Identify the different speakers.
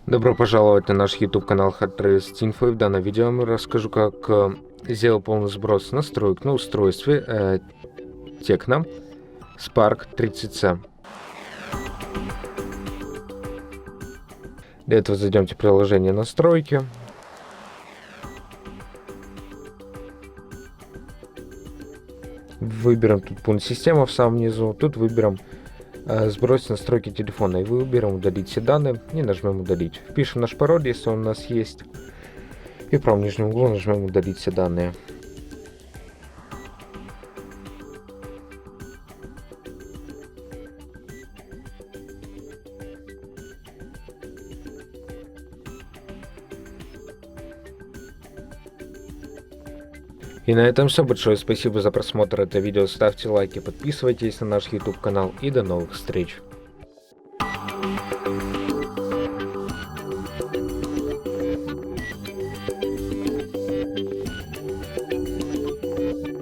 Speaker 1: Добро пожаловать на наш YouTube канал Открытие. В данном видео я расскажу, как сделать полный сброс настроек на устройстве TECNO Spark 30C. Для этого зайдемте в приложение настройки. Выберем тут пункт Система в самом низу. Тут выберем сбросить настройки телефона и выберем удалить все данные и нажмем удалить. Впишем наш пароль, если он у нас есть, и в правом нижнем углу нажмем удалить все данные. И на этом все. Большое спасибо за просмотр этого видео. Ставьте лайки, подписывайтесь на наш YouTube канал и до новых встреч.